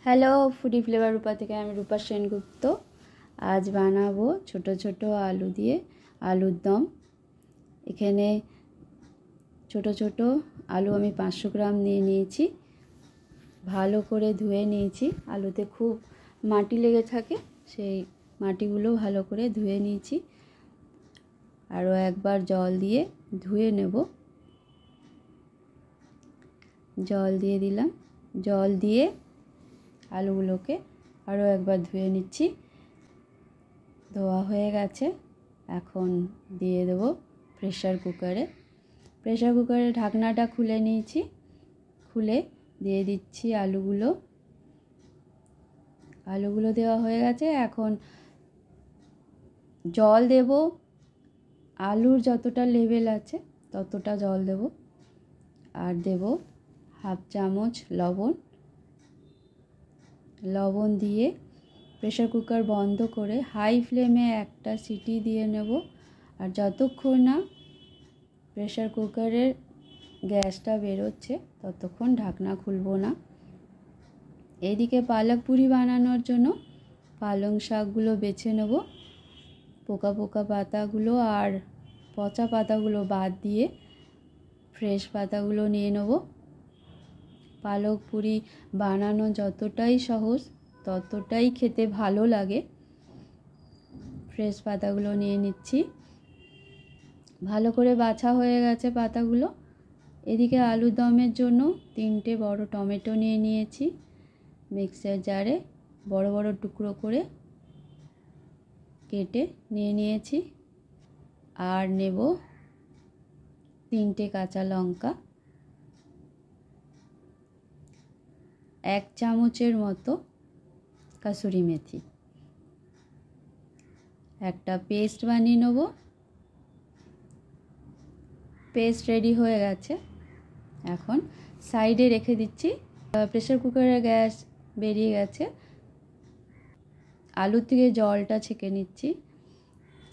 Hello, foodie flavour রূপা থেকে আমি রূপা সেনগুপ্ত। আজ বানাবো ছোট ছোট আলু দিয়ে আলুর দম। এখানে ছোট ছোট আলু আমি 500 গ্রাম নিয়ে নিয়েছি। ভালো করে ধুয়ে নিয়েছি। আলুতে খুব মাটি লেগে থাকে, সেই মাটিগুলো ভালো করে ধুয়ে নিয়েছি। আরও একবার জল দিয়ে ধুয়ে নেব। জল দিয়ে দিলাম। জল দিয়ে আলুগুলোকে আরও একবার ধুয়ে নিচ্ছি। ধোয়া হয়ে গেছে। এখন দিয়ে দেবো প্রেসার কুকারে। প্রেসার কুকারের ঢাকনাটা খুলে নিয়েছি। খুলে দিয়ে দিচ্ছি আলুগুলো। আলুগুলো দেওয়া হয়ে গেছে। এখন জল দেব। আলুর যতটা লেভেল আছে ততটা জল দেব। আর দেব হাফ চামচ লবণ। লবণ দিয়ে প্রেসার কুকার বন্ধ করে হাই ফ্লেমে একটা সিটি দিয়ে নেব। আর যতক্ষণ না প্রেসার কুকারের গ্যাসটা বেরোচ্ছে ততক্ষণ ঢাকনা খুলবো না। এদিকে পালক পুরি বানানোর জন্য পালং শাকগুলো বেছে নেব। পোকা পোকা পাতাগুলো আর পচা পাতাগুলো বাদ দিয়ে ফ্রেশ পাতাগুলো নিয়ে নেব। পালক পুরি বানানো যতটাই সহজ ততটাই খেতে ভালো লাগে। ফ্রেশ পাতাগুলো নিয়ে নিচ্ছি। ভালো করে বাছা হয়ে গেছে পাতাগুলো। এদিকে আলুর দমের জন্য 3টে বড় টমেটো নিয়ে নিয়েছি। মিক্সার জারে বড় বড় টুকরো করে কেটে নিয়ে নিয়েছি। আর নেব 3টে কাঁচা লঙ্কা, 1 চামচের মতো কাসুরি মেথি। একটা পেস্ট বানিয়ে নেব। পেস্ট রেডি হয়ে গেছে। এখন সাইডে রেখে দিচ্ছি। প্রেসার কুকারের গ্যাস বেরিয়ে গেছে। আলুর থেকে জলটা ছেঁকে নিচ্ছি।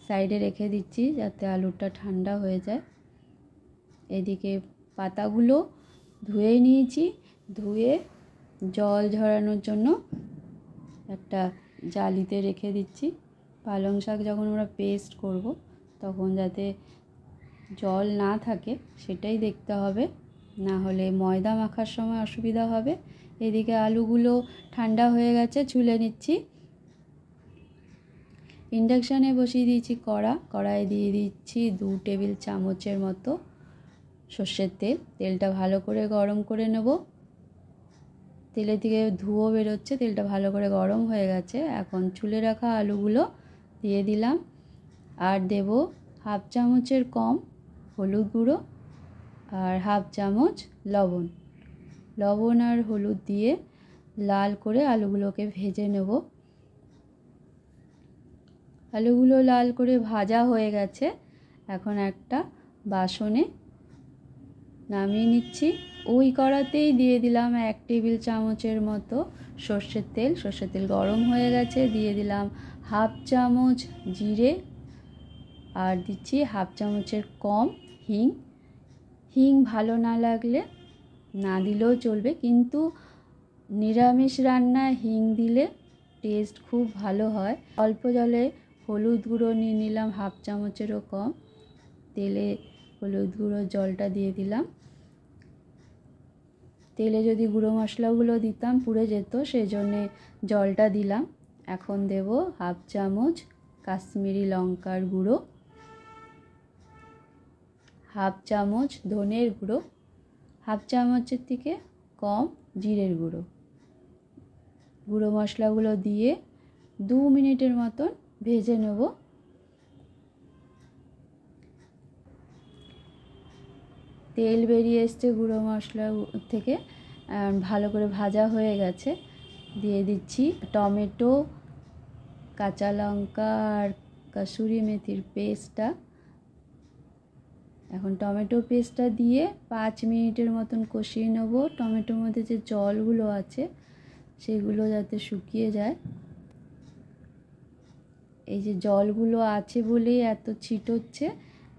সাইডে রেখে দিচ্ছি যাতে আলুটা ঠান্ডা হয়ে যায়। এদিকে পাতাগুলো ধুয়ে নিয়েছি। ধুয়ে জল ঝরানোর জন্য একটা জালিতে রেখে দিচ্ছি। পালং শাক যখন আমরা পেস্ট করব তখন যাতে জল না থাকে সেটাই দেখতে হবে, না হলে ময়দা মাখার সময় অসুবিধা হবে। এদিকে আলুগুলো ঠান্ডা হয়ে গেছে, ছুলে নিচ্ছি। ইন্ডাকশানে বসিয়ে দিয়েছি কড়াই দিয়ে দিচ্ছি 2 টেবিল চামচের মতো সর্ষের তেল। তেলটা ভালো করে গরম করে নেব। তেলের থেকে ধুয়ো বেরোচ্ছে। তেলটা ভালো করে গরম হয়ে গেছে। এখন ছুলে রাখা আলুগুলো দিয়ে দিলাম। আর দেব হাফ চামচের কম হলুদ গুঁড়ো আর হাফ চামচ লবণ। লবণ আর হলুদ দিয়ে লাল করে আলুগুলোকে ভেজে নেব। আলুগুলো লাল করে ভাজা হয়ে গেছে। এখন একটা বাসনে নামিয়ে নিচ্ছি। ওই কড়াতেই দিয়ে দিলাম 1 টেবিল চামচের মতো সর্ষের তেল। সর্ষের তেল গরম হয়ে গেছে। দিয়ে দিলাম হাফ চামচ জিরে আর দিচ্ছি হাফ চামচের কম হিং। হিং ভালো না লাগলে না দিলেও চলবে, কিন্তু নিরামিষ রান্নায় হিং দিলে টেস্ট খুব ভালো হয়। অল্প জলে হলুদ গুঁড়ো নিয়ে নিলাম হাফ চামচেরও কম। তেলে হলুদ গুঁড়ো জলটা দিয়ে দিলাম। তেলে যদি গুঁড়ো মশলাগুলো দিতাম পুড়ে যেত, সেই জন্যে জলটা দিলাম। এখন দেব হাফ চামচ কাশ্মীরি লঙ্কার গুঁড়ো, হাফ চামচ ধনের গুঁড়ো, হাফ চামচের থেকে কম জিরের গুঁড়ো। গুঁড়ো মশলাগুলো দিয়ে 2 মিনিটের মতন ভেজে নেব। তেল বেরিয়ে এসছে গুঁড়ো মশলা থেকে, ভালো করে ভাজা হয়ে গেছে। দিয়ে দিচ্ছি টমেটো, কাঁচা লঙ্কা আর কাসুরি মেথির পেস্টটা। এখন টমেটো পেস্টটা দিয়ে 5 মিনিটের মতন কষিয়ে নেব। টমেটোর মধ্যে যে জলগুলো আছে সেগুলো যাতে শুকিয়ে যায়। এই যে জলগুলো আছে বলেই এত ছিটচ্ছে।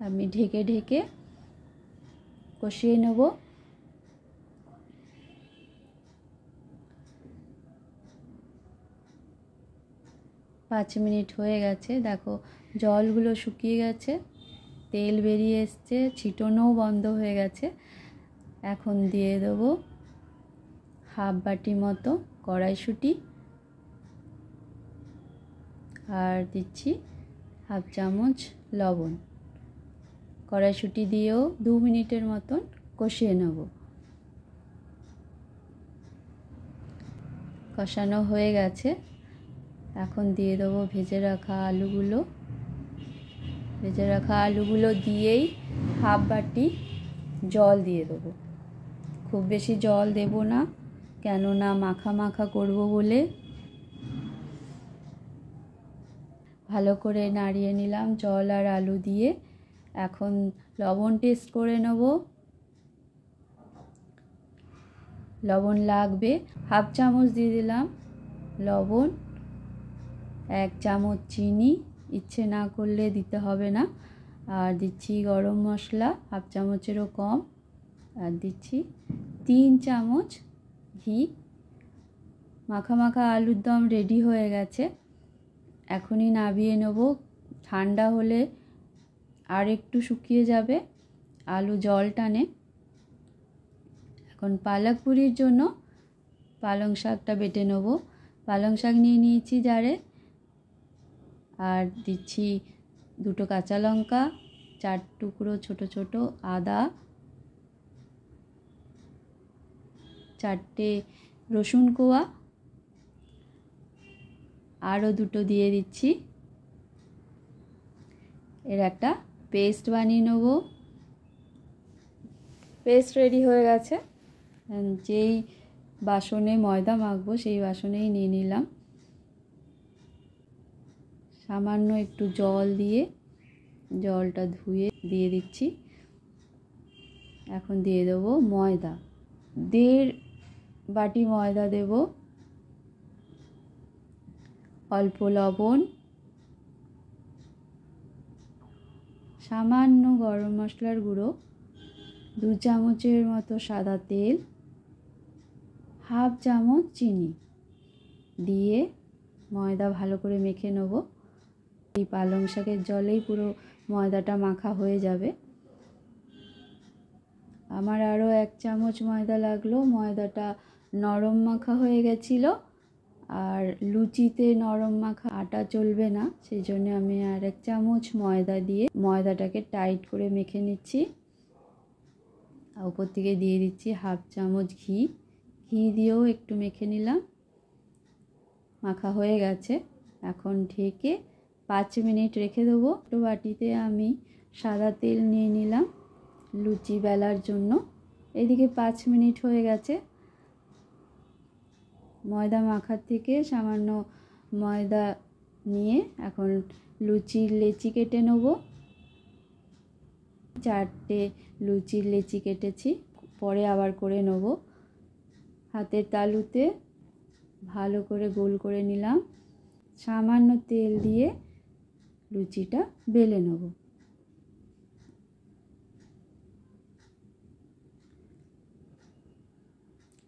আমি ঢেকে ঢেকে কষিয়ে নেব। 5 মিনিট হয়ে গেছে, দেখো জলগুলো শুকিয়ে গেছে, তেল বেরিয়ে এসছে, ছিটোনোও বন্ধ হয়ে গেছে। এখন দিয়ে দেবো হাফ বাটি মতো কড়াইশুঁটি আর দিচ্ছি হাফ চামচ লবণ। কড়াইশুঁটি দিয়েও 2 মিনিটের মতন কষিয়ে নেব। কষানো হয়ে গেছে, এখন দিয়ে দেবো ভেজে রাখা আলুগুলো। ভেজে রাখা আলুগুলো দিয়েই হাফ বাটি জল দিয়ে দেবো। খুব বেশি জল দেব না, কেননা মাখা মাখা করব বলে। ভালো করে নাড়িয়ে নিলাম জল আর আলু দিয়ে। এখন লবণ টেস্ট করে নেব। লবণ লাগবে, হাফ চামচ দিয়ে দিলাম লবণ, 1 চামচ চিনি, ইচ্ছে না করলে দিতে হবে না। আর দিচ্ছি গরম মশলা হাফ চামচেরও কম, আর দিচ্ছি 3 চামচ ঘি। মাখা মাখা আলুর দম রেডি হয়ে গেছে। এখনই নামিয়ে নেব, ঠান্ডা হলে আর একটু শুকিয়ে যাবে, আলু জল টানে। এখন পালক পুরির জন্য পালং শাকটা বেটে নেব। পালং শাক নিয়ে নিয়েছি জারে, আর দিচ্ছি 2টো কাঁচা লঙ্কা, 4 টুকরো ছোট ছোট আদা, 4টে রসুন কোয়া, আরও 2টো দিয়ে দিচ্ছি। এর একটা পেস্ট বানিয়ে নেব। পেস্ট রেডি হয়ে গেছে। যেই বাসনে ময়দা মাখবো সেই বাসনেই নিয়ে নিলাম। সামান্য একটু জল দিয়ে জলটা ধুয়ে দিয়ে দিচ্ছি। এখন দিয়ে দেবো ময়দা, 1.5 বাটি ময়দা দেব। অল্প লবণ, সামান্য গরম মশলার গুঁড়ো, 2 চামচের মতো সাদা তেল, হাফ চামচ চিনি দিয়ে ময়দা ভালো করে মেখে নেব। এই পালং শাকের জলেই পুরো ময়দাটা মাখা হয়ে যাবে। আমার আরও 1 চামচ ময়দা লাগলো, ময়দাটা নরম মাখা হয়ে গেছিলো। আর লুচিতে নরম মাখা আটা চলবে না, সেই জন্য আমি আর 1 চামচ ময়দা দিয়ে ময়দাটাকে টাইট করে মেখে নিচ্ছি। উপর থেকে দিয়ে দিচ্ছি হাফ চামচ ঘি, ঘি দিয়েও একটু মেখে নিলাম। মাখা হয়ে গেছে, এখন ঢেকে 5 মিনিট রেখে দেবো। তো বাটিতে আমি সাদা তেল নিয়ে নিলাম লুচি বেলার জন্য। এদিকে 5 মিনিট হয়ে গেছে। ময়দা মাখার থেকে সামান্য ময়দা নিয়ে এখন লুচির লেচি কেটে নেব। 4টে লুচির লেচি কেটেছি, পরে আবার করে নেব। হাতের তালুতে ভালো করে গোল করে নিলাম। সামান্য তেল দিয়ে লুচিটা বেলে নেব।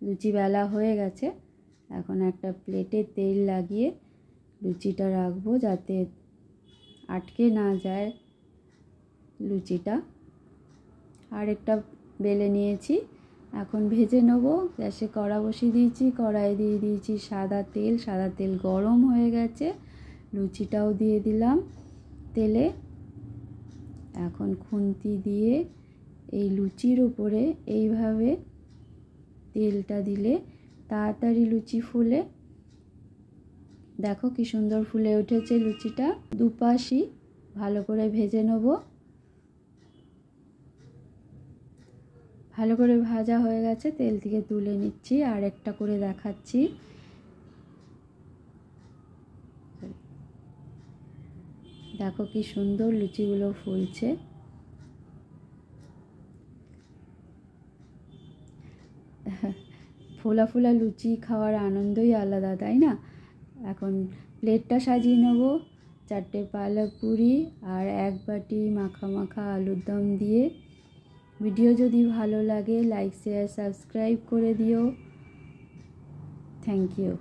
লুচি বেলা হয়ে গেছে, এখন একটা প্লেটে তেল লাগিয়ে লুচিটা রাখবো যাতে আটকে না যায় লুচিটা। আরেকটা বেলে নিয়েছি, এখন ভেজে নেব। গ্যাসে কড়া বসিয়ে দিয়েছি, কড়াই দিয়ে দিয়েছি সাদা তেল। সাদা তেল গরম হয়ে গেছে, লুচিটাও দিয়ে দিলাম তেলে। এখন খুন্তি দিয়ে এই লুচির উপরে এইভাবে তেলটা দিলে তাড়াতাড়ি লুচি ফুলে। দেখো কি সুন্দর ফুলে উঠেছে লুচিটা। দুপাশই ভালো করে ভেজে নেব। ভালো করে ভাজা হয়ে গেছে, তেল থেকে তুলে নিচ্ছি, আর একটা করে দেখাচ্ছি। দেখো কি সুন্দর লুচিগুলো ফুলছে। ফোলা ফোলা লুচি খাওয়ার আনন্দই আলাদা, তাই না? এখন প্লেটটা সাজিয়ে নেব 4টে পালক পুরি আর 1 বাটি মাখা মাখা আলুর দম দিয়ে। ভিডিও যদি ভালো লাগে লাইক শেয়ার সাবস্ক্রাইব করে দিও। Thank you.